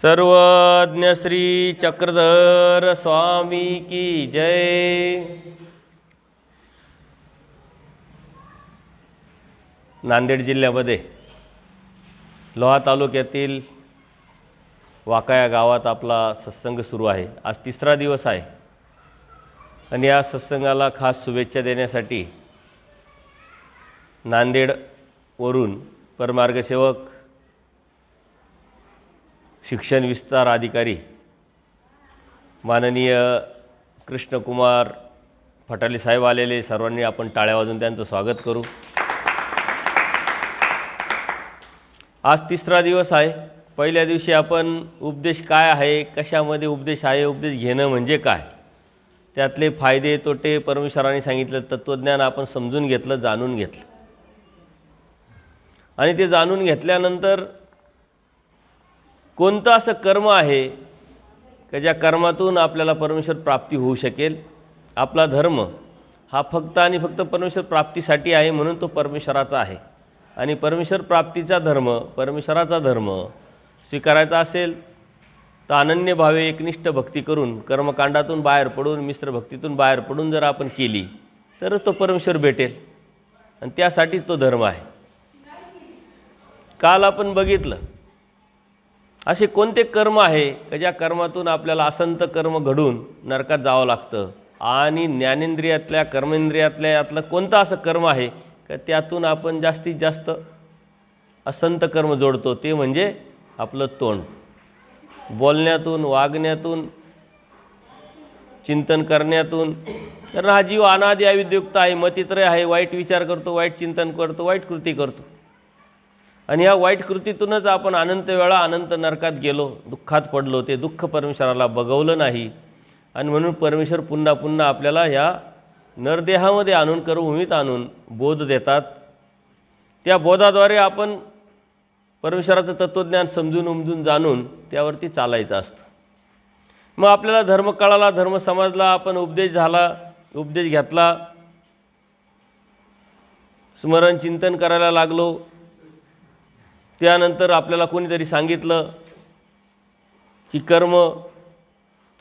सर्वज्ञ श्री चक्रधर स्वामी की जय। नांदेड जिल्ह्यामध्ये लोहा तालुक्यातील वाका या गावात आपला सत्संग सुरू आहे। आज तिसरा दिवस आहे आणि या सत्संगाला खास शुभेच्छा देण्यासाठी नांदेडवरून परमार्गसेवक शिक्षण विस्तार अधिकारी माननीय कृष्णकुमार फटाले साहेब आलेले। सर्वांनी आपण टाळ्या वाजवून त्यांचं स्वागत करू। आज तिसरा दिवस आहे। पहिल्या दिवशी आपण उपदेश काय आहे, कशामध्ये उपदेश आहे, उपदेश घेणं म्हणजे काय, त्यातले फायदे तोटे परमेश्वरांनी सांगितलं तत्त्वज्ञान आपण समजून घेतलं, जाणून घेतलं आणि ते जाणून घेतल्यानंतर कोणतं असं कर्म आहे की ज्या कर्मातून आपल्याला परमेश्वर प्राप्ती होऊ शकेल। आपला धर्म हा फक्त आणि फक्त परमेश्वर प्राप्तीसाठी आहे, म्हणून तो परमेश्वराचा आहे आणि परमेश्वर प्राप्तीचा धर्म, परमेश्वराचा धर्म स्वीकारायचा असेल तर अनन्य भावे एकनिष्ठ भक्ती करून कर्मकांडातून बाहेर पडून मिश्र भक्तीतून बाहेर पडून जर आपण केली तर तो परमेश्वर भेटेल आणि त्यासाठी तो धर्म आहे। काल आपण बघितलं असे कोणते कर्म आहे की ज्या कर्मातून आपल्याला असंत कर्म घडून नरकात जावं लागतं आणि ज्ञानेंद्रियातल्या कर्मेंद्रियातल्या यातलं कोणतं असं कर्म आहे की त्यातून आपण जास्तीत जास्त असंत कर्म जोडतो, ते म्हणजे आपलं तोंड। बोलण्यातून, वागण्यातून, चिंतन करण्यातून, कारण हा जीव अनादि अविद्युक्त आहे, मतित्रय आहे, वाईट विचार करतो, वाईट चिंतन करतो, वाईट कृती करतो आणि ह्या वाईट कृतीतूनच आपण अनंत वेळा अनंत नरकात गेलो, दुःखात पडलो। ते दुःख परमेश्वराला बघवलं नाही आणि म्हणून परमेश्वर पुन्हा पुन्हा आपल्याला ह्या नरदेहामध्ये आणून, कर्मभूमीत आणून बोध देतात। त्या बोधाद्वारे आपण परमेश्वराचं तत्त्वज्ञान समजून उमजून जाणून त्यावरती चालायचं असतं। मग आपल्याला धर्म कळाला, धर्म समजला, आपण उपदेश झाला, उपदेश घेतला, स्मरण चिंतन करायला लागलो। त्यानंतर आपल्याला कोणीतरी सांगितलं की कर्म,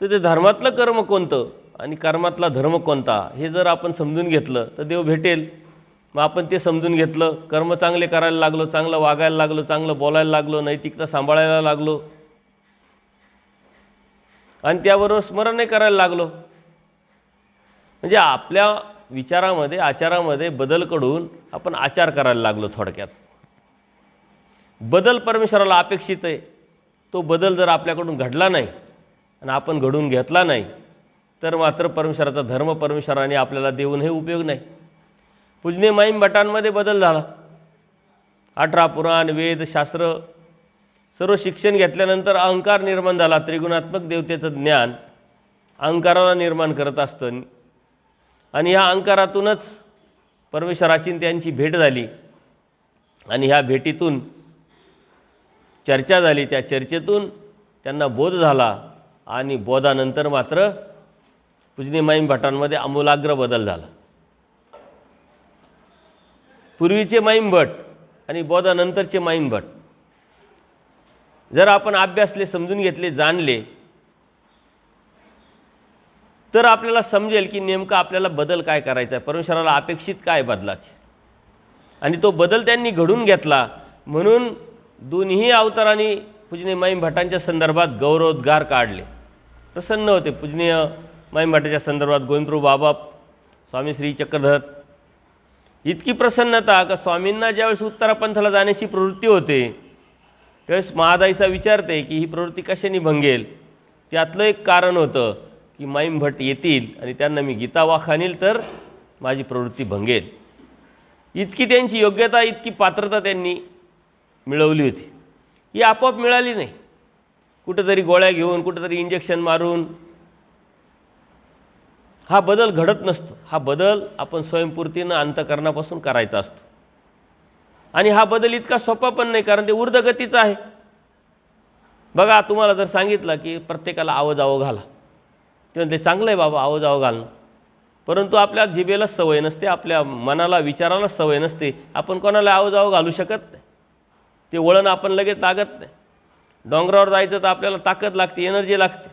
तर ते धर्मातलं कर्म कोणतं आणि कर्मातला धर्म कोणता हे जर आपण समजून घेतलं तर देव भेटेल। मग आपण ते समजून घेतलं, कर्म चांगले करायला लागलो, चांगलं वागायला लागलो, चांगलं बोलायला लागलो, नैतिकता सांभाळायला लागलो आणि त्याबरोबर स्मरणही करायला लागलो। म्हणजे आपल्या विचारामध्ये, आचारामध्ये बदल करून आपण आचार करायला लागलो। थोडक्यात बदल परमेश्वराला अपेक्षित आहे। तो बदल जर आपल्याकडून घडला नाही आणि आपण घडून घेतला नाही तर मात्र परमेश्वराचा धर्म परमेश्वराने आपल्याला देऊनही उपयोग नाही। पूजनीय माईम भटांमध्ये बदल झाला। 18 पुराण, वेद, शास्त्र सर्व शिक्षण घेतल्यानंतर अहंकार निर्माण झाला। त्रिगुणात्मक देवतेचं ज्ञान अहंकाराला निर्माण करत असतं आणि ह्या अहंकारातूनच परमेश्वराची त्यांची भेट झाली आणि ह्या भेटीतून चर्चा झाली, त्या चर्चेतून त्यांना बोध झाला आणि बोधानंतर मात्र पूजनीय माईम भटांमध्ये आमूलाग्र बदल झाला। पूर्वीचे माईम भट आणि बोधानंतरचे माईम भट जर आपण अभ्यासले, समजून घेतले, जाणले तर आपल्याला समजेल की नेमका आपल्याला बदल काय करायचा आहे, परमेश्वराला अपेक्षित काय बदलाचे, आणि तो बदल त्यांनी घडून घेतला। म्हणून दोन्ही अवतारांनी पूजनीय माईम भटांच्या संदर्भात गौरवोद्गार काढले, प्रसन्न होते। पूजनीय माईम भटाच्या संदर्भात गोविंदप्रभू बाबा, स्वामी श्री चक्रधर इतकी प्रसन्नता का स्वामींना ज्यावेळेस उत्तरापंथाला जाण्याची प्रवृत्ती होते त्यावेळेस महादाईचा विचारते की ही प्रवृत्ती कशाने भंगेल। त्यातलं एक कारण होतं की माईम भट येतील आणि त्यांना मी गीता वाखाणील तर माझी प्रवृत्ती भंगेल। इतकी त्यांची योग्यता, इतकी पात्रता त्यांनी मिळवली होती। ही आपोआप मिळाली नाही, कुठेतरी गोळ्या घेऊन, कुठेतरी इंजेक्शन मारून हा बदल घडत नसतो। हा बदल आपण स्वयंपूर्तीनं अंतःकरणापासून करायचा असतो आणि हा बदल इतका सोपा पण नाही, कारण ते ऊर्ध्वगतीचं आहे। बघा, तुम्हाला जर सांगितलं की प्रत्येकाला आवजावं घाला, ते म्हणते चांगलं आहे बाबा आवजावं घालणं, परंतु आपल्या जिभेलाच सवय नसते, आपल्या मनाला, विचारालाच सवय नसते, आपण कोणाला आवजावं घालू शकत नाही। ते वळण आपण लगेच लागत नाही। डोंगरावर जायचं तर आपल्याला ताकद लागते, एनर्जी लागते.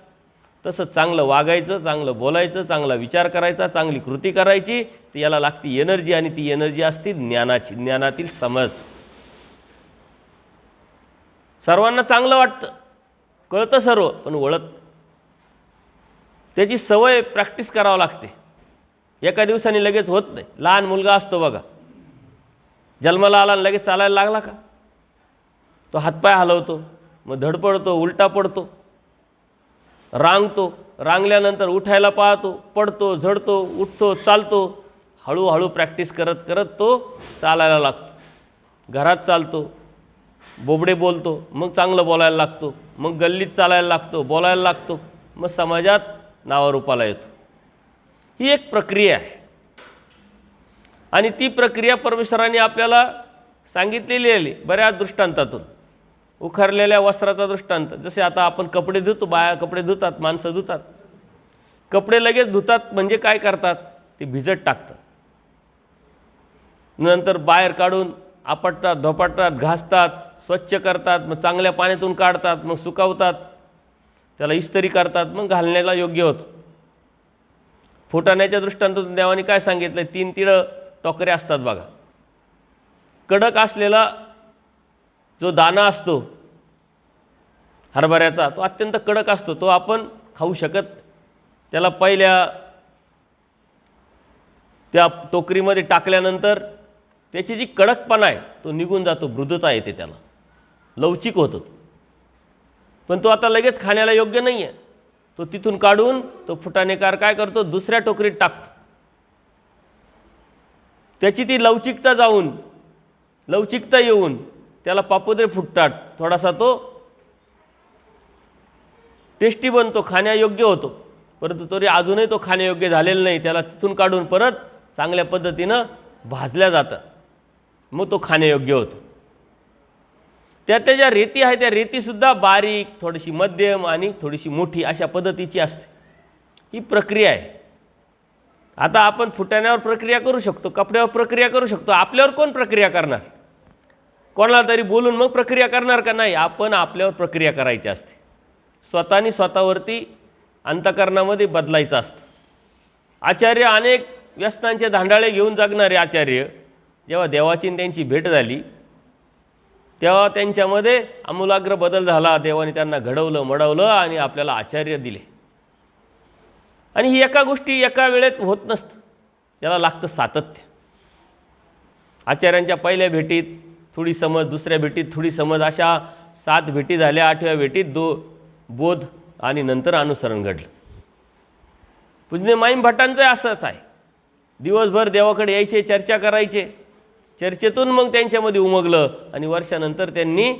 तसं चांगलं वागायचं, चांगलं बोलायचं, चांगला विचार करायचा, चांगली कृती करायची, तर याला लागती एनर्जी. आणि ती एनर्जी असते ज्ञानाची, ज्ञानातील समज. सर्वांना चांगलं वाटतं, कळतं सर्व, पण वळत. त्याची सवय प्रॅक्टिस करावं लागते. एका दिवसाने लगेच होत नाही. लहान मुलगा असतो बघा, जन्माला आला आणि लगेच चालायला लागला का? तो हातपाय हलवतो, मग धडपडतो, उलटा पडतो, रांगतो, रांगल्यानंतर उठायला पाहतो, पडतो, झडतो, उठतो, चालतो. हळूहळू प्रॅक्टिस करत करत तो चालायला लागतो. घरात चालतो, बोबडे बोलतो, मग चांगलं बोलायला लागतो, मग गल्लीत चालायला लागतो, बोलायला लागतो, मग समाजात नावारूपाला येतो. ही एक प्रक्रिया आहे. आणि ती प्रक्रिया परमेश्वराने आपल्याला सांगितलेली आहे बऱ्याच दृष्टांतातून. उखरलेल्या वस्त्राचा दृष्टांत, जसे आता आपण कपडे धुतो, बाया कपडे धुतात, माणसं धुतात. कपडे लगेच धुतात म्हणजे काय करतात? ते भिजत टाकतात, नंतर बाहेर काढून आपटतात, धोपाटतात, घासतात, स्वच्छ करतात, मग चांगल्या पाण्यातून काढतात, मग सुकवतात, त्याला इस्त्री करतात, मग घालण्याला योग्य होतं. फुटाण्याच्या दृष्टांतातून देवाने काय सांगितलं? 3 तिळं टोकऱ्या असतात बघा. कडक असलेला जो दाणा असतो हरभऱ्याचा, तो अत्यंत कडक असतो, तो आपण खाऊ शकत. त्याला पहिल्या त्या टोकरीमध्ये टाकल्यानंतर त्याची जी कडकपणा आहे तो निघून जातो, मृदुता येते, त्याला लवचिक होतो. पण तो आता लगेच खाण्याला योग्य नाही आहे. तो तिथून काढून तो फुटाणेकार काय करतो? दुसऱ्या टोकरीत टाकतो. त्याची ती लवचिकता जाऊन, लवचिकता येऊन त्याला पापुद्रे फुटतात, थोडासा तो टेस्टी बनतो, खाण्यायोग्य होतो. परंतु तरी अजूनही तो खाण्यायोग्य झालेला नाही. त्याला तिथून काढून परत चांगल्या पद्धतीनं भाजल्या जातं, मग तो खाण्यायोग्य होतो. त्याच्या ज्या रेती आहे त्या रेतीसुद्धा बारीक, थोडीशी मध्यम आणि थोडीशी मोठी अशा पद्धतीची असते. ही प्रक्रिया आहे. आता आपण फुटाण्यावर प्रक्रिया करू शकतो, कपड्यावर प्रक्रिया करू शकतो. आपल्यावर कोण प्रक्रिया करणार? कोणाला तरी बोलून मग प्रक्रिया करणार का? नाही, आपण आपल्यावर प्रक्रिया करायची असते. स्वतःनी स्वतःवरती अंतःकरणामध्ये बदलायचं असतं. आचार्य, अनेक व्यसनांचे धांडाळे घेऊन जगणारे आचार्य, जेव्हा देवाची त्यांची भेट झाली तेव्हा त्यांच्यामध्ये आमूलाग्र बदल झाला. देवाने त्यांना घडवलं, मडवलं आणि आपल्याला आचार्य दिले. आणि ही एका गोष्टी एका वेळेत होत नसतं, याला लागतं सातत्य. आचार्यांच्या पहिल्या भेटीत थोडी समज, दुसऱ्या भेटीत थोडी समज, अशा 7 भेटी झाल्या. 8व्या भेटीत बोध आणि नंतर अनुसरण घडलं. पूज्य माईम भट्टांचं असंच आहे. दिवसभर देवाकडे यायचे, चर्चा करायचे, चर्चेतून मग त्यांच्यामध्ये उमगलं आणि वर्षानंतर त्यांनी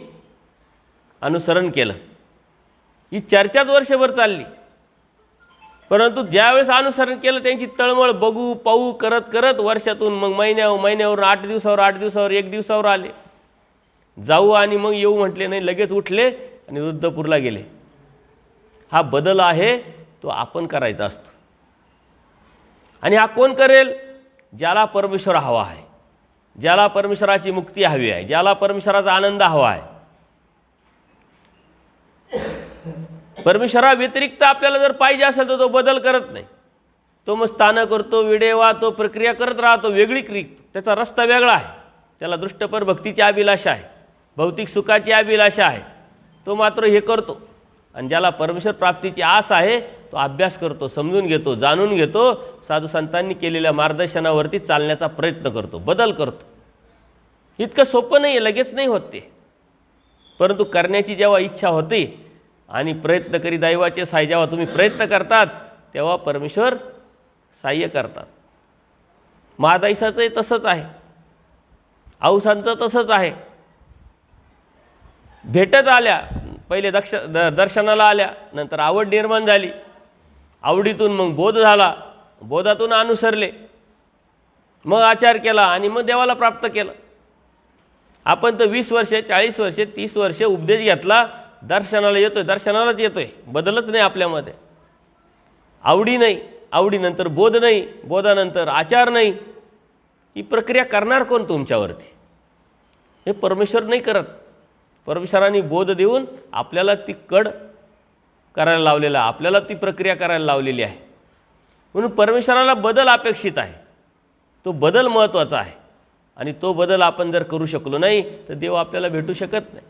अनुसरण केलं. ही चर्चाच वर्षभर चालली. परंतु ज्यावेळेस अनुसरण केलं त्यांची तळमळ बघू पाहू करत करत वर्षातून मग महिन्यावरून 8 दिवसावर 1 दिवसावर आले. जाऊ आणि मग येऊ म्हटले नाही, लगेच उठले आणि रुद्रपूरला गेले. हा बदल आहे तो आपण करायचा असतो. आणि हा कोण करेल? ज्याला परमेश्वर हवा आहे, ज्याला परमेश्वराची मुक्ती हवी आहे, ज्याला परमेश्वराचा आनंद हवा आहे. परमेश्वरा व्यतिरिक्त आपल्याला जर पाहिजे असेल तर तो बदल करत नाही. तो मग स्थानं करतो, विडेवा, तो प्रक्रिया करत राहतो, वेगळी क्रिया, त्याचा रस्ता वेगळा आहे. त्याला दृष्टपर भक्तीची अभिलाषा आहे, भौतिक सुखाची अभिलाषा आहे, तो मात्र हे करतो. आणि ज्याला परमेश्वर प्राप्तीची आस आहे तो अभ्यास करतो, समजून घेतो, जाणून घेतो, साधू संतांनी केलेल्या मार्गदर्शनावरती चालण्याचा प्रयत्न करतो, बदल करतो. इतकं सोपं नाही आहे, लगेच नाही होत ते. परंतु करण्याची जेव्हा इच्छा होते आणि प्रयत्न करी दैवाचे साय, जेव्हा तुम्ही प्रयत्न करतात तेव्हा परमेश्वर साह्य करतात. महादाईसाचंही तसंच आहे, औसांचं तसंच आहे. भेटत आल्या, पहिले दर्शनाला आल्या, नंतर आवड निर्माण झाली, आवडीतून मग बोध झाला, बोधातून अनुसरले, मग आचार केला आणि मग देवाला प्राप्त केलं. आपण तर 20 वर्षे 40 वर्षे 30 वर्षे उपदेश घेतला, दर्शनाला येतोय, दर्शनालाच येतोय, बदलच नाही आपल्यामध्ये. आवडी नाही, आवडीनंतर बोध नाही, बोधानंतर आचार नाही. ही प्रक्रिया करणार कोण तुमच्यावरती? हे परमेश्वर नाही करत. परमेश्वरांनी बोध देऊन आपल्याला ती कड करायला लावलेला, आपल्याला ती प्रक्रिया करायला लावलेली आहे. म्हणून परमेश्वराला बदल अपेक्षित आहे, तो बदल महत्त्वाचा आहे. आणि तो बदल आपण जर करू शकलो नाही तर देव आपल्याला भेटू शकत नाही.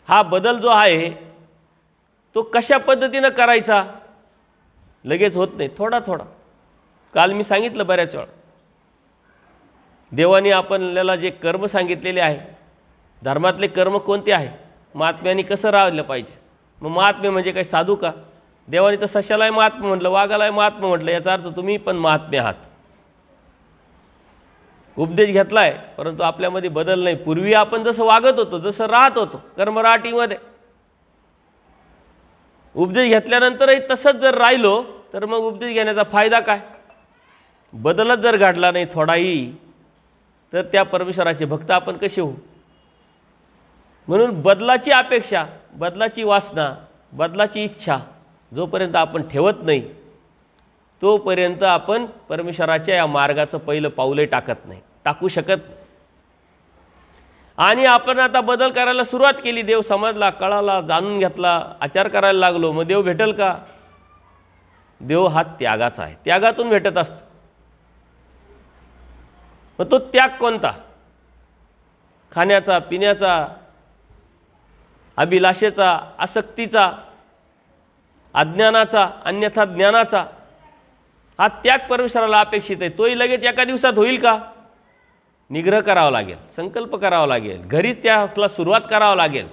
हा बदल जो आहे तो कशा पद्धतीनं करायचा, लगेच होत नाही, थोडा थोडा. काल मी सांगितलं बऱ्याच वेळा, देवाने आपल्याला जे कर्म सांगितलेले आहे, धर्मातले कर्म कोणते आहे, महात्म्याने कसं राहिलं पाहिजे. मग महात्म्य म्हणजे काय, साधू का? देवाने तर सशालाही महात्मा म्हटलं, वाघालाही महात्मा म्हटलं, याचा अर्थ तुम्ही पण महात्मे आहात. उपदेश घेतला आहे परंतु आपल्यामध्ये बदल नाही. पूर्वी आपण जसं वागत होतो, जसं राहत होतो कर्मराटीमध्ये, उपदेश घेतल्यानंतरही तसंच जर राहिलो तर मग उपदेश घेण्याचा फायदा काय? बदलच जर घडला नाही थोडाही तर त्या परमेश्वराचे भक्त आपण कसे होऊ? म्हणून बदलाची अपेक्षा, बदलाची वासना, बदलाची इच्छा जोपर्यंत आपण ठेवत नाही तोपर्यंत आपण परमेश्वराच्या या मार्गाचं पहिलं पाऊलही टाकू शकत नाही. आणि आपण आता बदल करायला सुरुवात केली, देव समजला, कळाला, जाणून घेतला, आचार करायला लागलो, मग देव भेटेल का? देव हा त्यागाचा आहे, त्यागातून भेटत असतो. मग तो त्याग कोणता? खाण्याचा, पिण्याचा, अभिलाषेचा, आसक्तीचा, अज्ञानाचा, अन्यथा ज्ञानाचा, हा त्याग परमेश्वराला अपेक्षित आहे. तोही लगेच एका दिवसात होईल का? निग्रह करावा लागेल, संकल्प करावा लागेल, घरीच त्याला सुरुवात करावं लागेल.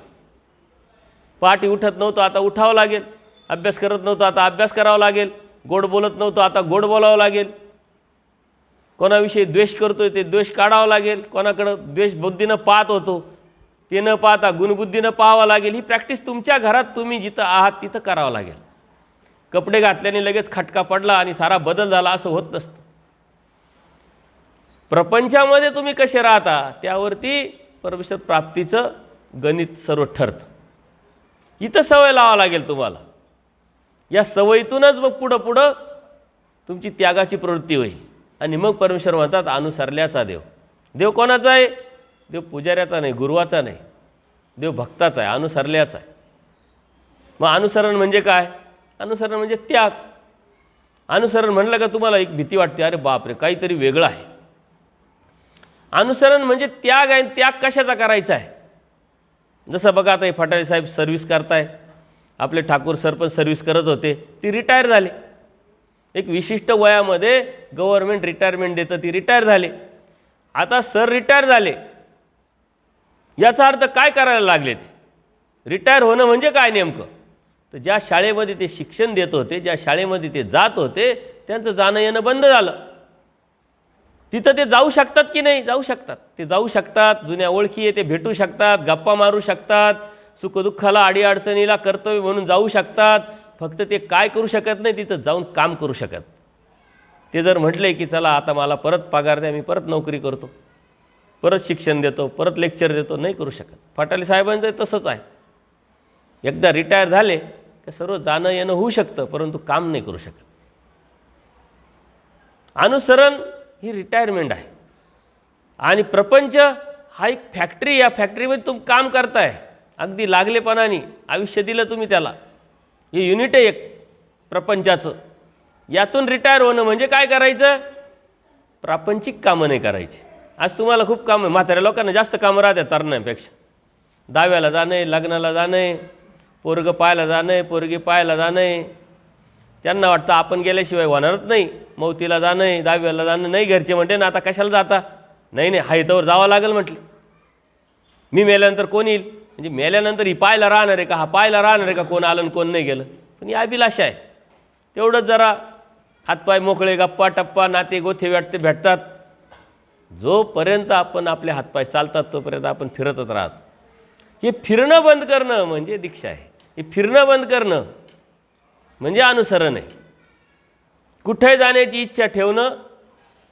पहाटे उठत नव्हतं आता उठावं लागेल, अभ्यास करत नव्हतं आता अभ्यास करावा लागेल, गोड बोलत नव्हतं आता गोड बोलावं लागेल, कोणाविषयी द्वेष करतोय ते द्वेष काढावं लागेल, कोणाकडं द्वेष बुद्धीनं पाहत होतो ते न पाहता गुणबुद्धीनं पाहावं लागेल. ही प्रॅक्टिस तुमच्या घरात तुम्ही जिथं आहात तिथं करावं लागेल. कपडे घातल्याने लगेच खटका पडला आणि सारा बदल झाला असं होत नसतं. प्रपंचामध्ये तुम्ही कसे राहता त्यावरती परमेश्वर प्राप्तीचं गणित सर्व ठरतं. इथं सवय लावावं लागेल तुम्हाला. या सवयीतूनच मग पुढं तुमची त्यागाची प्रवृत्ती होईल. आणि मग परमेश्वर म्हणतात अनुसरल्याचा देव. देव कोणाचा आहे? देव पुजाऱ्याचा नाही, गुरुवाचा नाही, देव भक्ताचा आहे, अनुसरल्याचा आहे. मग अनुसरण म्हणजे काय? अनुसरण म्हणजे त्याग. अनुसरण म्हणलं का तुम्हाला एक भीती वाटते, अरे बापरे काहीतरी वेगळं आहे. अनुसरण म्हणजे त्याग आहे. त्याग कशाचा करायचा आहे? जसं बघा आता हे फटाळे साहेब सर्व्हिस करताय, आपले ठाकूर सरपंच सर्व्हिस करत होते, ती रिटायर झाले. एक विशिष्ट वयामध्ये गव्हर्नमेंट रिटायरमेंट देतं, ती रिटायर झाले. आता सर रिटायर झाले, याचा अर्थ काय करायला लागले? ते रिटायर होणं म्हणजे काय नेमकं? तर ज्या शाळेमध्ये ते शिक्षण देत होते, ज्या शाळेमध्ये ते जात होते, त्यांचं जाणं येणं बंद झालं. तिथं ते जाऊ शकतात की नाही? जाऊ शकतात. ते जाऊ शकतात, जुन्या ओळखी आहे ते भेटू शकतात, गप्पा मारू शकतात, सुखदुःखाला अडीअडचणीला कर्तव्य म्हणून जाऊ शकतात. फक्त ते काय करू शकत नाही, तिथं जाऊन काम करू शकत. ते जर म्हटले की चला आता मला परत पगार द्या, मी परत नोकरी करतो, परत शिक्षण देतो, परत लेक्चर देतो, नाही करू शकत. फटाले साहेबांचं तसंच आहे. एकदा रिटायर झाले की सर्व जाणं येणं होऊ शकतं परंतु काम नाही करू शकत. अनुसरण ही रिटायरमेंट आहे. आणि प्रपंच हा एक फॅक्टरी, या फॅक्टरीमध्ये तुम्ही काम करताय, अगदी लागलेपणाने आयुष्य दिलं तुम्ही त्याला. हे युनिट आहे एक प्रपंचाचं. यातून रिटायर होणं म्हणजे काय करायचं? प्रापंचिक कामं नाही करायची. आज तुम्हाला खूप कामं, म्हाताऱ्या लोकांना जास्त कामं राहतात तरुणांपेक्षा. दहाव्याला जाणं, लग्नाला जाणं, पोरगं पाहायला जाणं, पोरगी पाहायला जाणं. त्यांना वाटतं आपण गेल्याशिवाय होणारच नाही. मौतीला जाणं, दहाव्याला जाणं नाही. घरचे म्हणते ना आता कशाला जाता? नाही हायतावर जावं लागेल म्हटले. मी मेल्यानंतर कोण येईल? म्हणजे मेल्यानंतर ही पाहायला राहणार आहे का? हा पाहायला राहणार आहे का कोण आलं आणि कोण नाही गेलं? पण ही अभिलाषा आहे. तेवढंच जरा हातपाय मोकळे, गप्पा टप्पा, नाते गोथे भेटतात. जोपर्यंत आपण आपले हातपाय चालतात तोपर्यंत आपण फिरतच राहतो. हे फिरणं बंद करणं म्हणजे दीक्षा आहे. हे फिरणं बंद करणं म्हणजे अनुसरण आहे. कुठे जाण्याची इच्छा ठेवणं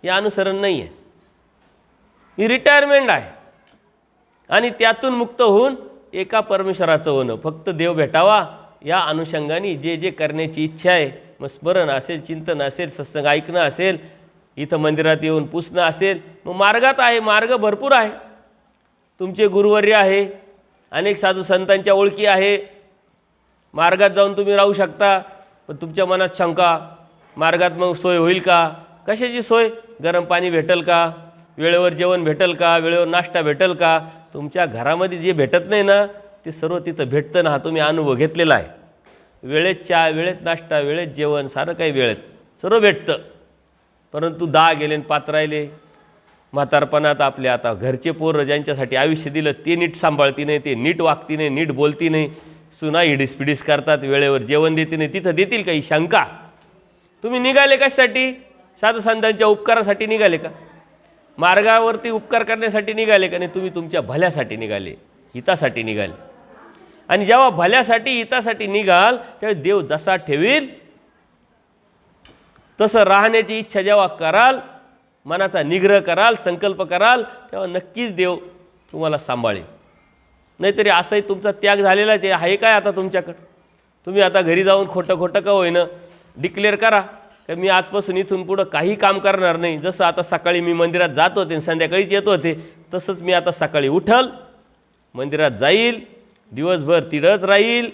हे अनुसरण नाही आहे, ही रिटायरमेंट आहे. आणि त्यातून मुक्त होऊन एका परमेश्वराचं होणं, फक्त देव भेटावा या अनुषंगाने जे जे करण्याची इच्छा आहे, मग स्मरण असेल, चिंतन असेल, सत्संग ऐकणं असेल, इथं मंदिरात येऊन पुसणं असेल, मग मार्गात आहे. मार्ग भरपूर आहे. तुमचे गुरुवर्य आहे, अनेक साधू संतांच्या ओळखी आहे, मार्गात जाऊन तुम्ही राहू शकता. पण तुमच्या मनात शंका, मार्गात मग सोय होईल का? कशाची सोय? गरम पाणी भेटेल का? वेळेवर जेवण भेटेल का? वेळेवर नाश्ता भेटेल का? तुमच्या घरामध्ये जे भेटत नाही ना ते सर्व तिथं भेटतं ना. हा तुम्ही अनुभव घेतलेला आहे. वेळेत चहा, वेळेत नाश्ता, वेळेत जेवण, सारं काही वेळेत सर्व भेटतं. परंतु दहा गेले आणि पाच राहिले. म्हातारपणात आपले आता घरचे पोरं ज्यांच्यासाठी आयुष्य दिलं ते नीट सांभाळती नाही, ते नीट वागती नाही, नीट बोलती नाही, सुना हिडीस पिडीस करतात, वेळेवर जेवण देते नाही, तिथं देतील काही शंका. तुम्ही निघाले कशासाठी? साधू संतांच्या उपकारासाठी निघाले का? मार्गावरती उपकार करण्यासाठी निघाले का? नाही, तुम्ही तुमच्या भल्यासाठी निघाले, हितासाठी निघाले. आणि जेव्हा भल्यासाठी हितासाठी निघाल तेव्हा देव जसा ठेवील तसं राहण्याची इच्छा जेव्हा कराल, मनाचा निग्रह कराल, संकल्प कराल, तेव्हा नक्कीच देव तुम्हाला सांभाळेल. नाहीतरी असंही तुमचा त्याग झालेलाच आहे काय आता तुमच्याकडं? तुम्ही आता घरी जाऊन खोटं खोटं का होईना डिक्लेअर करा की मी आजपासून इथून पुढं काही काम करणार नाही. जसं आता सकाळी मी मंदिरात जात होते आणि संध्याकाळीच येत होते, तसंच मी आता सकाळी उठल, मंदिरात जाईल, दिवसभर तिथंच राहील,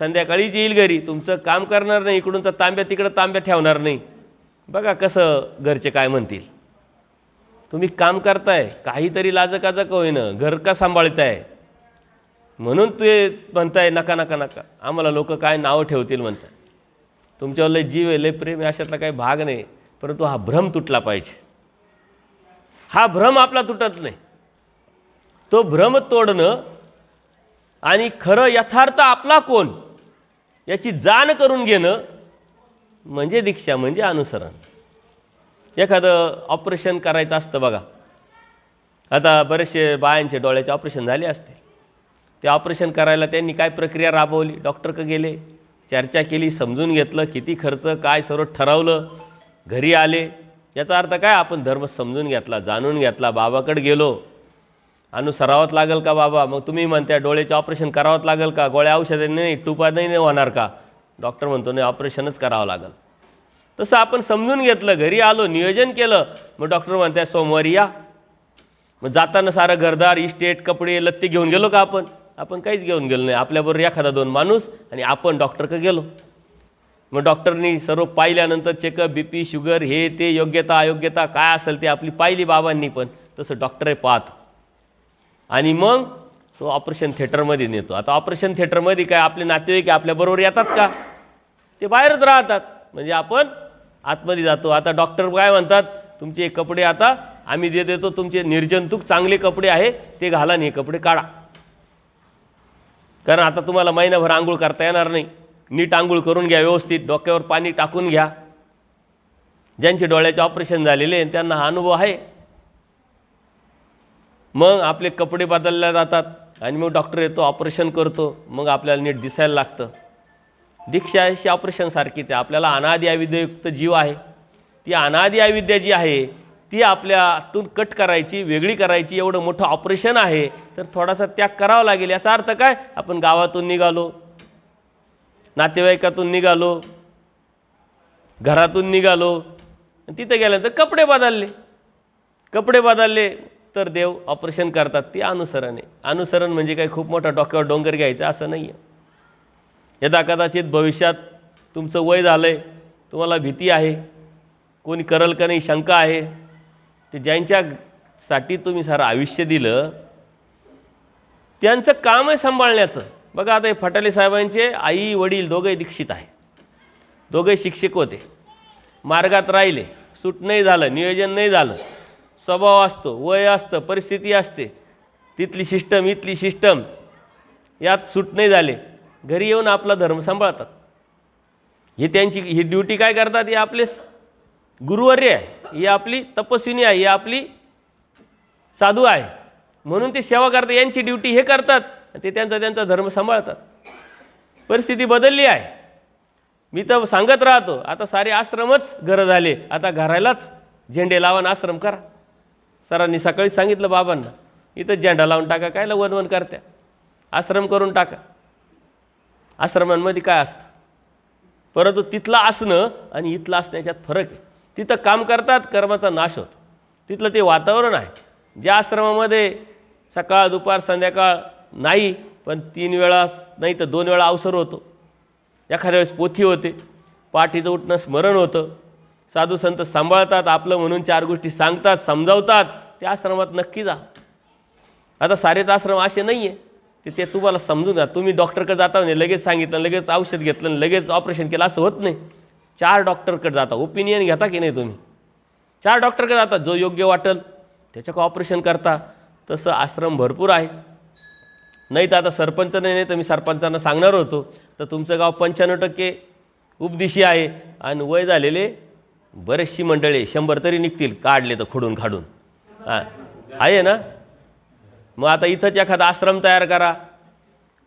संध्याकाळीच येईल घरी. तुमचं काम करणार नाही, इकडूनचा तांब्या तिकडं तांब्या ठेवणार नाही. बघा कसं घरचे काय म्हणतील. तुम्ही काम करताय, काहीतरी लाजकाजक होईना, घर का सांभाळताय, म्हणून ते म्हणताय नका नका नका, आम्हाला लोक काय नावं ठेवतील म्हणतात. तुमच्यावर लय जीव आहे, लय प्रेम आहे, अशातला काही भाग नाही. परंतु हा भ्रम तुटला पाहिजे. हा भ्रम आपला तुटत नाही. तो भ्रम तोडणं आणि खरं यथार्थ आपला कोण याची जाण करून घेणं म्हणजे दीक्षा, म्हणजे अनुसरण. एखादं ऑपरेशन करायचं असतं बघा. आता बरेचसे बायांचे डोळ्याचे ऑपरेशन झाले असते. ते ऑपरेशन करायला त्यांनी काय प्रक्रिया राबवली? डॉक्टरकडे गेले, चर्चा केली, समजून घेतलं, किती खर्च काय सर्व ठरवलं, घरी आले. याचा अर्थ काय? आपण धर्म समजून घेतला, जाणून घेतला, बाबाकडे गेलो, अनुसरावंच लागेल का बाबा? मग तुम्ही म्हणता डोळ्याचे ऑपरेशन करावंच लागेल का? गोळ्या औषधाने नाही, टुपा नाही होणार का? डॉक्टर म्हणतो नाही, ऑपरेशनच करावं लागेल. तसं आपण समजून घेतलं, घरी आलो, नियोजन केलं. मग डॉक्टर म्हणतात सोमवारी या. मग जाताना सारं घरदार, इस्टेट, कपडे, लत्ते घेऊन गेलो का आपण? आपण काहीच घेऊन गेलो नाही. आपल्याबरोबर एखादा दोन माणूस आणि आपण डॉक्टरकडे गेलो. मग डॉक्टरनी सर्व पाहिल्यानंतर चेकअप, BP, शुगर, हे ते, योग्यता अयोग्यता काय असेल ते आपली पाहिली बाबांनी पण. तसं डॉक्टरही पाहतो आणि मग तो ऑपरेशन थिएटरमध्ये नेतो. आता ऑपरेशन थिएटरमध्ये काय आपले नातेवाईक आपल्याबरोबर येतात का? ते बाहेरच राहतात. म्हणजे आपण आतमध्ये जातो. आता डॉक्टर काय म्हणतात? तुमचे कपडे आता आम्ही जे देतो, तुमचे निर्जंतुक चांगले कपडे आहे ते घाला आणि हे कपडे काढा. कारण आता तुम्हाला महिनाभर आंघोळ करता येणार नाही. नीट आंघोळ करून घ्या, व्यवस्थित डोक्यावर पाणी टाकून घ्या. ज्यांचे डोळ्याचे ऑपरेशन झालेले त्यांना हा अनुभव आहे. मग आपले कपडे बदलले जातात आणि मग डॉक्टर येतो, ऑपरेशन करतो. मग आपल्याला नीट दिसायला लागतं. दीक्षा अशी ऑपरेशनसारखीच आहे. आपल्याला अनादि अविद्यायुक्त जीव आहे. ती अनादि अविद्या जी आहे ती आपल्यातून कट करायची, वेगळी करायची. एवढं मोठं ऑपरेशन आहे तर थोडासा त्याग करावा लागेल. याचा अर्थ काय? आपण गावातून निघालो, नातेवाईकातून निघालो, घरातून निघालो, तिथे गेल्यानंतर कपडे बदलले तर देव ऑपरेशन करतात. ती अनुसरण आहे. अनुसरण म्हणजे काय खूप मोठा डोक्यावर डोंगर घ्यायचा असं नाही आहे. यदा कदाचित भविष्यात तुमचं वय झालं आहे, तुम्हाला भीती आहे, कोणी करल का नाही शंका आहे, ते ज्यांच्यासाठी तुम्ही सारं आयुष्य दिलं त्यांचं काम आहे सांभाळण्याचं. बघा आता हे फटाले साहेबांचे आई वडील दोघंही दीक्षित आहे, दोघंही शिक्षक होते. मार्गात राहिले, सूट नाही झालं, नियोजन नाही झालं, स्वभाव असतो, वय असतं, परिस्थिती असते, तिथली सिस्टम इथली सिस्टम, यात सूट नाही झाले, घरी येऊन आपला धर्म सांभाळतात. ही त्यांची ही ड्युटी काय करतात? हे आपले गुरुवर्य आहे, ही आपली तपस्विनी आहे, ही आपली साधू आहे, म्हणून ते सेवा करतात. यांची ड्युटी हे करतात, ते त्यांचा धर्म सांभाळतात. परिस्थिती बदलली आहे. मी तर सांगत राहतो, आता सारे आश्रमच घरं झाले. आता घरालाच झेंडे लावून आश्रम करा. सरांनी सकाळी सांगितलं बाबांना, इथं झेंडा लावून टाका, कायला वनवन करत्या, आश्रम करून टाका. आश्रमांमध्ये काय असतं? परंतु तिथलं असणं आणि इथलं असण्याच्यात फरक आहे. तिथं काम करतात, कर्माचा नाश होतो. तिथलं ते वातावरण आहे. ज्या आश्रमामध्ये सकाळ दुपार संध्याकाळ नाही, पण 3 वेळा नाही तर 2 वेळा अवसर होतो, एखाद्या वेळेस पोथी होते, पाठीचं उठणं स्मरण होतं, साधू संत सांभाळतात, आपलं म्हणून 4 गोष्टी सांगतात, समजावतात, त्या आश्रमात नक्की जा. आता सारेच आश्रम असे नाही आहे, ते तुम्हाला समजून जा. तुम्ही डॉक्टरकडे जाता म्हणजे लगेच सांगितलं, लगेच औषध घेतलं, लगेच ऑपरेशन केलं, असं होत नाही. 4 डॉक्टरकडे जाता, ओपिनियन घेता की नाही तुम्ही, 4 डॉक्टरकडे जाता, जो योग्य वाटेल त्याच्याकडे ऑपरेशन करता. तसं आश्रम भरपूर आहे. नाही तर आता सरपंच नाही तर मी सरपंचांना सांगणार होतो, तर तुमचं गाव 95% उपदिशी आहे आणि वय झालेले बरेचशी मंडळी 100 तरी निघतील, काढले तर खोडून खाडून आहे ना. मग आता इथंच एखादा आश्रम तयार करा,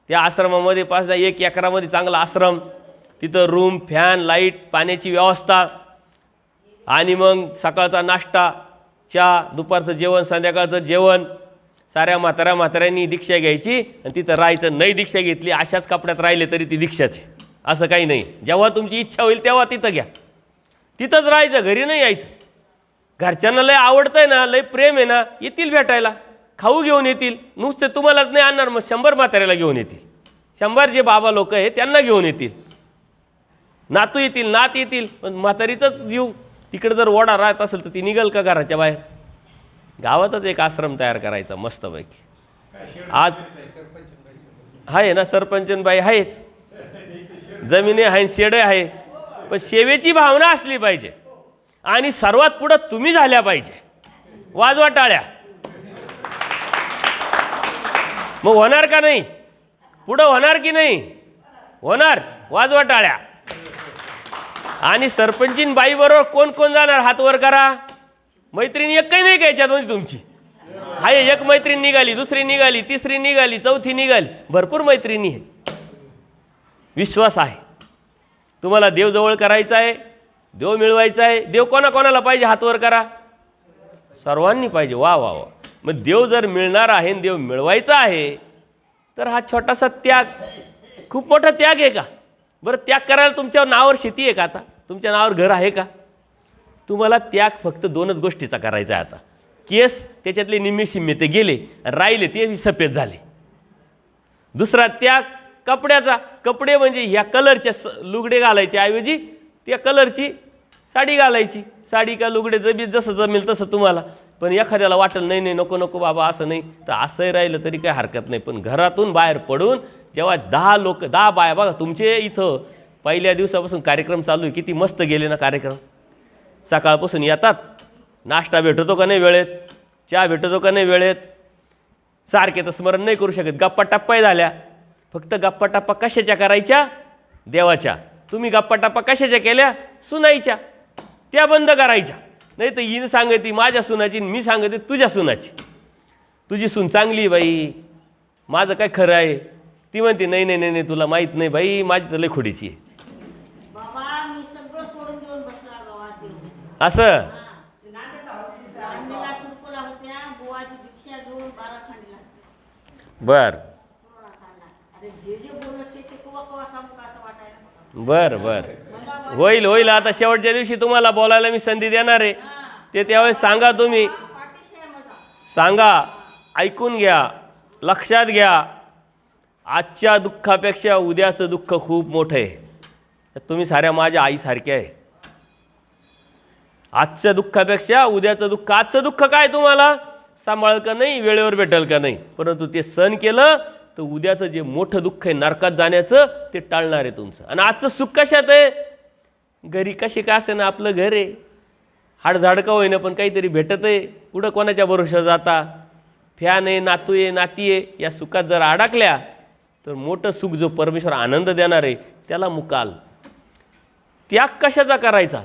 त्या आश्रमामध्ये 1 एकरामध्ये चांगला आश्रम, तिथं रूम, फॅन, लाईट, पाण्याची व्यवस्था, आणि मग सकाळचा नाश्ता, चहा, दुपारचं जेवण, संध्याकाळचं जेवण. साऱ्या म्हाताऱ्यांनी दीक्षा घ्यायची आणि तिथं राहायचं. नाही दीक्षा घेतली, अशाच कपड्यात राहिले तरी ती दीक्षाच आहे, असं काही नाही. जेव्हा तुमची इच्छा होईल तेव्हा तिथं घ्या, तिथंच राहायचं, घरी नाही यायचं. घरच्यांना लय आवडतं आहे ना, लय प्रेम आहे ना, येतील भेटायला, खाऊ घेऊन येतील. नुसते तुम्हालाच नाही आणणार, मग 100 म्हाताऱ्याला घेऊन येतील, 100 जे बाबा लोक आहे त्यांना घेऊन येतील, नातू येतील, नात येतील. पण म्हातारीचाच जीव तिकडे जर ओढा राहत असेल तर ती निघल का घराच्या बाहेर. गावातच एक आश्रम तयार करायचा मस्तपैकी. आज आहे ना सरपंचनबाई आहेच, जमिनी आहे, शेड आहे, पण सेवेची भावना असली पाहिजे आणि सर्वात पुढं तुम्ही झाल्या पाहिजे. वाजवा टाळ्या. मग होणार का नाही, पुढं होणार की नाही, होणार. वाजवा टाळ्या. आणि सरपंचीन बाई बरोबर कोण कोण जाणार, हात वर करा. मैत्रिणी एक काही नाही का याच्यात तुमची आहे. एक मैत्रीण निघाली, दुसरी निघाली, तिसरी निघाली, चौथी निघाली, भरपूर मैत्रिणी आहे. विश्वास आहे तुम्हाला, देव जवळ करायचा आहे, देव मिळवायचा आहे. देव कोणाकोणाला पाहिजे, हात वर करा. सर्वांनी पाहिजे. वा वा वा. मग देव जर मिळणार आहे, देव मिळवायचा आहे, तर हा छोटासा त्याग खूप मोठा त्याग आहे का. बरं, त्याग करायला तुमच्या नावावर शेती आहे का, आता तुमच्या नावावर घर आहे का. तुम्हाला त्याग फक्त 2च गोष्टीचा करायचा आहे. आता केस त्याच्यातले निम्मे शिम्मे ते गेले, राहिले ते सफेद झाले. दुसरा त्याग कपड्याचा. कपडे म्हणजे ह्या कलरच्या लुगडे घालायचे ऐवजी त्या कलरची साडी घालायची. साडी का लुगडे जसं जमेल तसं तुम्हाला. पण एखाद्याला वाटेल नाही नाही नको नको बाबा असं नाही, तर असंही राहिलं तरी काही हरकत नाही. पण घरातून बाहेर पडून जेव्हा 10 बाया बघा तुमचे इथं पहिल्या दिवसापासून कार्यक्रम चालू आहे, किती मस्त गेले ना कार्यक्रम. सकाळपासून येतात, नाश्ता भेटतो का नाही वेळेत, चहा भेटतो का नाही वेळेत, सारखे तर स्मरण नाही करू शकत. गप्पा टप्पाही झाल्या. फक्त गप्पा टप्पा कशाच्या करायच्या, देवाच्या. तुम्ही गप्पा टप्पा कशाच्या केल्या, सुनाईच्या, त्या बंद करायच्या. नाही तर हिनं सांगते माझ्या सुनाची, मी सांगते तुझ्या सुनाची. तुझी सून चांगली बाई, माझं काय खरं आहे. ती म्हणते नाही नाही नाही तुला माहीत नाही बाई, माझी तर लय खोडीची आहे. असं बर बर बर होईल होईल. आता शेवटच्या दिवशी तुम्हाला बोलायला मी संधी देणार आहे, ते त्यावेळेस सांगा. तुम्ही सांगा, ऐकून घ्या, लक्षात घ्या. आजच्या दुःखापेक्षा उद्याचं दुःख खूप मोठं आहे. तुम्ही साऱ्या माझ्या आईसारख्या आहे. आजच्या दुःखापेक्षा उद्याचं दुःख. आजचं दुःख काय, तुम्हाला सांभाळ का नाही, वेळेवर भेटेल का नाही, परंतु ते सहन केलं तर उद्याचं जे मोठं दुःख आहे नरकात जाण्याचं, ते टाळणार आहे तुमचं. आणि आजचं सुख कशात आहे, घरी कसे का असे ना आपलं घर आहे, हाडझाडका होईना पण काहीतरी भेटत आहे. पुढं कोणाच्या भरोश्यावर जाता, फॅन आहे, नातू आहे, नाती आहे, या सुखात जर अडकल्या तर मोठं सुख जो परमेश्वर आनंद देणार आहे त्याला मुकाल. त्याग कशाचा करायचा,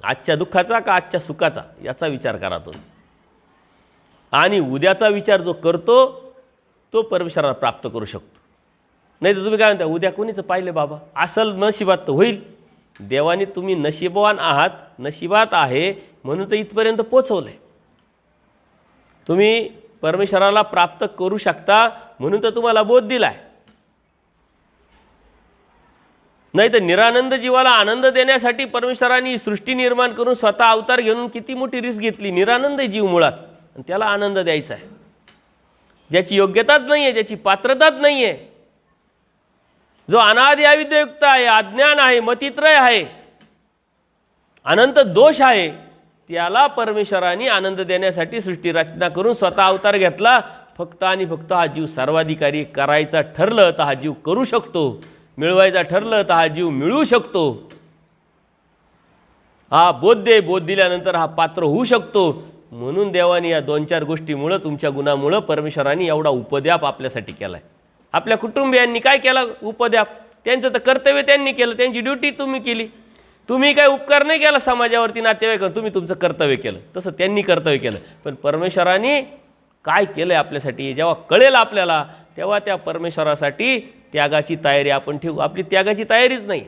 आजच्या दुःखाचा का आजच्या सुखाचा, याचा विचार करा तुम्ही. आणि उद्याचा विचार जो करतो तो परमेश्वराला प्राप्त करू शकतो. नाही तर तुम्ही काय म्हणता, उद्या कोणीचं पाहिलं बाबा, असल नशिबात तर होईल. देवाने तुम्ही नशीबवान आहात, नशिबात आहे म्हणून तर इथपर्यंत पोचवलं आहे. तुम्ही परमेश्वराला प्राप्त करू शकता म्हणून तर तुम्हाला बोध दिला आहे. नाही तर निरानंद जीवाला आनंद देण्यासाठी परमेश्वराने सृष्टी निर्माण करून स्वतः अवतार घेऊन किती मोठी रिस्क घेतली. निरानंद जीव मुळात, आणि त्याला आनंद द्यायचा आहे. ज्याची योग्यताच नाही आहे, ज्याची पात्रताच नाही आहे, जो अनादि अविद्यायुक्त आहे, अज्ञान आहे, मतित्रय आहे, अनंत दोष आहे, त्याला परमेश्वराने आनंद देण्यासाठी सृष्टी रचना करून स्वतः अवतार घेतला. फक्त आणि फक्त हा जीव सर्वाधिकारी करायचा ठरलं तर हा जीव करू शकतो, मिळवायचा ठरलं तर हा जीव मिळवू शकतो. हा बोध दे, बोध दिल्यानंतर हा पात्र होऊ शकतो. म्हणून देवाने या 2-4 गोष्टीमुळं, तुमच्या गुणामुळं परमेश्वराने एवढा उपद्याप आपल्यासाठी केला आहे. आपल्या कुटुंबियांनी काय केला उपद्याप? त्यांचं तर कर्तव्य त्यांनी केलं, त्यांची ड्युटी तुम्ही केली. तुम्ही काय उपकार नाही केला समाजावरती, नातेवाईकांवर, तुम्ही तुमचं कर्तव्य केलं. तसं त्यांनी कर्तव्य केलं. पण परमेश्वराने काय केलं आहे आपल्यासाठी जेव्हा कळेल आपल्याला, तेव्हा त्या परमेश्वरासाठी त्यागाची तयारी आपण ठेवू. आपली त्यागाची तयारीच नाही.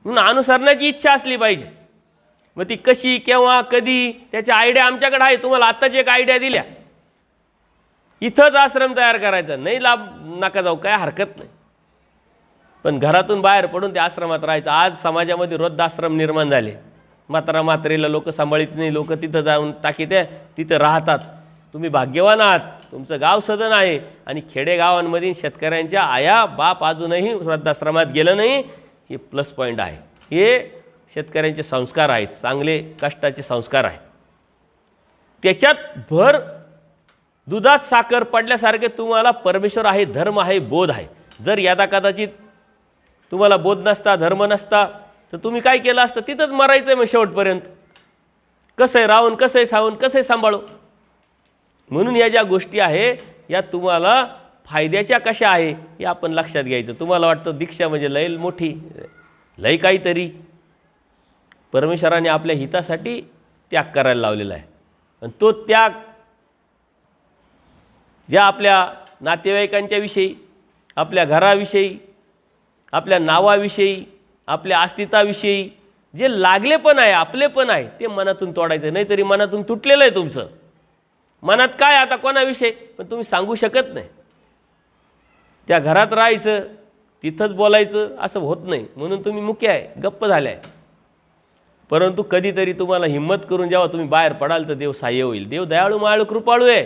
म्हणून अनुसरणाची इच्छा असली पाहिजे. मग ती कशी, केव्हा, कधी, त्याच्या आयडिया आमच्याकडे आहे. तुम्हाला आत्ताच एक आयडिया दिल्या, इथंच आश्रम तयार करायचा, नाही लाभ नका जाऊ, काय हरकत नाही. पण घरातून बाहेर पडून त्या आश्रमात राहायचं. आज समाजामध्ये वृद्धाश्रम निर्माण झाले. मात्रा मात्रेला लोक सांभाळीत नाही, लोक तिथं जाऊन टाकीत आहे, तिथं राहतात. तुम्ही भाग्यवान आहात, तुमचं गाव सदन आहे. आणि खेडेगावांमधील शेतकऱ्यांच्या आया बाप अजूनही वृद्धाश्रमात गेलं नाही, हे प्लस पॉईंट आहे. हे शेतकऱ्यांचे संस्कार आहेत, चांगले कष्टाचे संस्कार आहेत. त्याच्यात भर दुधात साखर पडल्यासारखे तुम्हाला परमेश्वर आहे, धर्म आहे, बोध आहे. जर यदा कदाचित तुम्हाला बोध नसता, धर्म नसता, तर तुम्ही काय केलं असतं? तिथंच मरायचं आहे मग शेवटपर्यंत. कसं आहे राहून, कसं आहे खाऊन, कसं आहे सांभाळू. म्हणून या ज्या गोष्टी आहे या तुम्हाला फायद्याच्या कशा आहे हे आपण लक्षात घ्यायचं. तुम्हाला वाटतं दीक्षा म्हणजे लय मोठी, लय काहीतरी. परमेश्वराने आपल्या हितासाठी त्याग करायला लावलेला आहे. आणि तो त्याग ज्या आपल्या नातेवाईकांच्या विषयी, आपल्या घराविषयी, आपल्या नावाविषयी, आपल्या अस्तित्वाविषयी जे लागले पण आहे, आपले पण आहे, ते मनातून तोडायचं. नाहीतरी मनातून तुटलेलं आहे तुमचं. मनात काय आता कोणाविषयी पण तुम्ही सांगू शकत नाही. त्या घरात राहायचं, तिथंच बोलायचं असं होत नाही. म्हणून तुम्ही मुके आहे, गप्प झाले आहे. परंतु कधीतरी तुम्हाला हिंमत करून जेव्हा तुम्ही बाहेर पडाल तर देव सहाय्य होईल. देव दयाळू मायाळू कृपाळू आहे,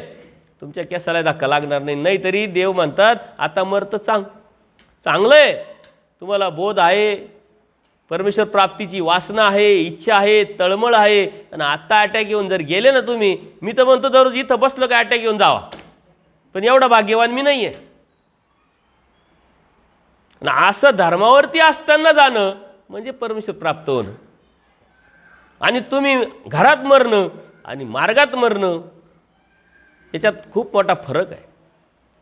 तुमच्या केसाला धक्का लागणार नाही. नाहीतरी देव म्हणतात आता मरतं चांगलं आहे, तुम्हाला बोध आहे, परमेश्वर प्राप्तीची वासना आहे, इच्छा आहे, तळमळ आहे, आणि आत्ता अटॅक येऊन जर गेले ना तुम्ही, मी तर म्हणतो दररोज इथं बसलं काय अटॅक येऊन जावा, पण एवढा भाग्यवान मी नाही आहे. आणि असं धर्मावरती असताना जाणं म्हणजे परमेश्वर प्राप्त होणं. आणि तुम्ही घरात मरणं आणि मार्गात मरणं याच्यात खूप मोठा फरक आहे.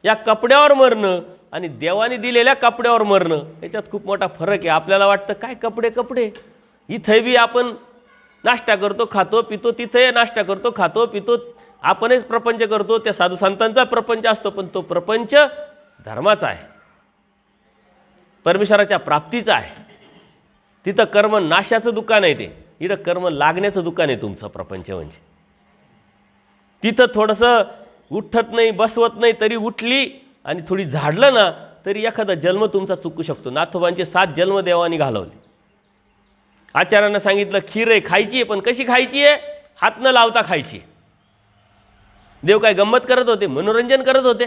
या कपड्यावर मरणं आणि देवाने दिलेल्या कपड्यावर मरणं याच्यात खूप मोठा फरक आहे. आपल्याला वाटतं काय कपडे, इथे बी आपण नाश्ता करतो, खातो पितो, तिथे नाश्ता करतो, खातो पितो, आपणच प्रपंच करतो. त्या साधू संतांचा प्रपंच असतो, पण तो प्रपंच धर्माचा आहे, परमेश्वराच्या प्राप्तीचा आहे. तिथं कर्म नाशाचं दुकान आहे, ते इथं कर्म लागण्याचं दुकान आहे तुमचं प्रपंच. म्हणजे तिथं थोडंसं उठत नाही, बसवत नाही, तरी उठली आणि थोडी झाडलं ना तरी एखादा जन्म तुमचा चुकू शकतो. नाथोबांचे 7 जन्म देवानी घालवले. आचार्यांना सांगितलं खीर आहे खायची आहे, पण कशी खायची आहे? हात न लावता खायची. देव काय गंमत करत होते? मनोरंजन करत होते?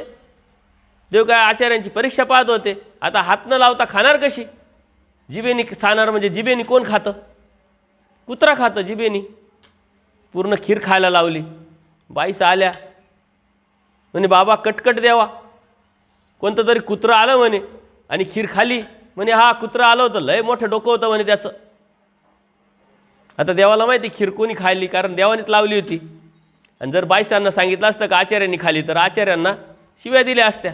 देव काय आचार्यांची परीक्षा पाहत होते? आता हात न लावता खाणार कशी? जिभेनी खाणार. म्हणजे जिभेनी कोण खातं? कुत्रा खातं जिभेनी. पूर्ण खीर खायला लावली. बाईस आल्या म्हणे बाबा कटकट द्यावा. कोणतं तरी कुत्रं आलं म्हणे आणि खीर खाली. म्हणे हा कुत्रं आलं होतं, लय मोठं डोकं होतं म्हणे त्याचं. आता देवाला माहिती खीर कोणी खाल्ली, कारण देवानीच लावली होती. आणि जर बाईसांना सांगितलं असतं का आचार्यांनी खाली, तर आचार्यांना शिव्या दिल्या असत्या.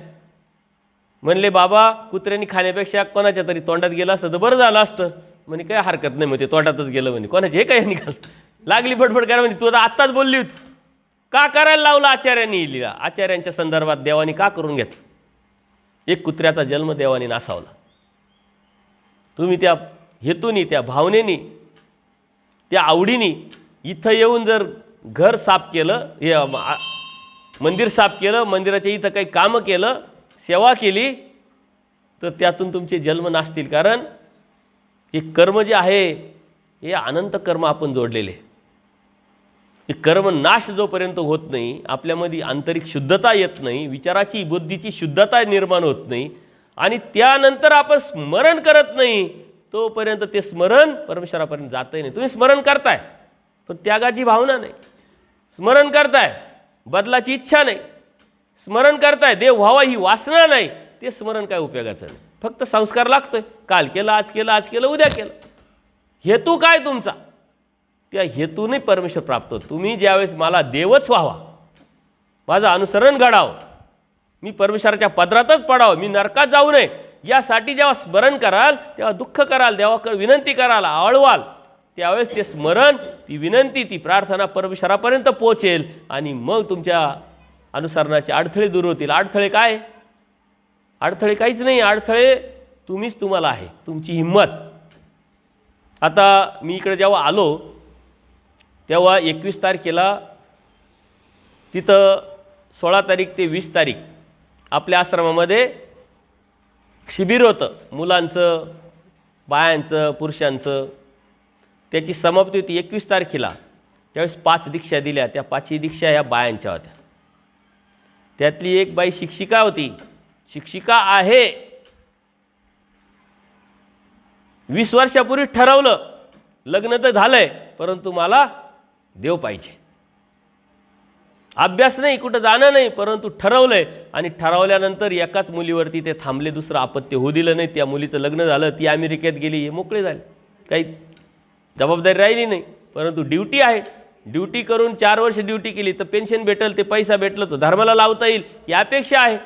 म्हणले बाबा कुत्र्यांनी खाण्यापेक्षा कोणाच्या तरी तोंडात गेलं असतं तर बरं झालं असतं. म्हणे काय हरकत नाही, मग ते तोंडातच गेलं म्हणे. कोणाचे हे काय निघाल लागली बडबड करा म्हणे. तू आता आत्ताच बोलली होती, का करायला लावलं आचार्यांनी लिहिला? आचार्यांच्या संदर्भात देवानी का करून घेतलं? एक कुत्र्याचा जन्म देवानी नासावला. तुम्ही त्या हेतूनी, त्या भावनेनी, त्या आवडीनी इथं येऊन जर घर साफ केलं, हे मंदिर साफ केलं, मंदिराच्या इथं काही कामं केलं, सेवा केली, तर त्यातून तुमचे जन्म नासतील. कारण हे कर्म जे आहे हे अनंत कर्म आपण जोडलेले. कर्मनाश जोपर्यंत होत नाही, आपल्यामध्ये आंतरिक शुद्धता येत नाही, विचाराची बुद्धीची शुद्धता निर्माण होत नाही आणि त्यानंतर आपण स्मरण करत नाही, तोपर्यंत ते स्मरण परमेश्वरापर्यंत जातही नाही. तुम्ही स्मरण करताय पण त्यागाची भावना नाही, स्मरण करताय बदलाची इच्छा नाही, स्मरण करताय देव व्हावा ही वासना नाही, ते स्मरण काय उपयोगाचं नाही. फक्त संस्कार लागतोय, काल केलं, आज केलं, आज केलं, उद्या केलं. हेतू काय तुमचा? त्या हेतूने परमेश्वर प्राप्त होतो. तुम्ही ज्यावेळेस मला देवच व्हावा, माझं अनुसरण घडावं, मी परमेश्वराच्या पदरातच पडावं, मी नरकात जाऊ नये, यासाठी जेव्हा स्मरण कराल, तेव्हा दुःख कराल, देवाकडे विनंती कराल, आळवाल, त्यावेळेस ते स्मरण, ती विनंती, ती प्रार्थना परमेश्वरापर्यंत पोहोचेल आणि मग तुमच्या अनुसरणाचे अडथळे दूर होतील. अडथळे काय? अडथळे काहीच नाही. अडथळे तुम्हीच तुम्हाला आहे, तुमची हिंमत. आता मी इकडे जेव्हा आलो तेव्हा 21 तारखेला तिथं 16 तारीख ते 20 तारीख आपल्या आश्रमामध्ये शिबिर होतं, मुलांचं, बायांचं, पुरुषांचं. त्याची समाप्ती होती 21 तारखेला. त्यावेळेस 5 दीक्षा दिल्या. त्या 5ही दीक्षा ह्या बायांच्या होत्या. त्यातली एक बाई शिक्षिका होती, शिक्षिका आहे. 20 वर्षापूर्वी ठरवलं, लग्न तर झालंय परंतु मला देव पाहिजे. अभ्यास नाही, कुठं जाणं नाही, परंतु ठरवलंय. आणि ठरवल्यानंतर एकाच मुलीवरती ते थांबले, दुसरं अपत्य होऊ दिलं नाही. त्या मुलीचं लग्न झालं, ती अमेरिकेत गेली, हे मोकळे झाले, काही जबाबदारी राहिली नाही. परंतु ड्युटी आहे, ड्युटी करून 4 वर्ष ड्युटी केली तर पेन्शन भेटेल, ते पैसा भेटलं तर धर्माला लावता येईल, ही अपेक्षा आहे.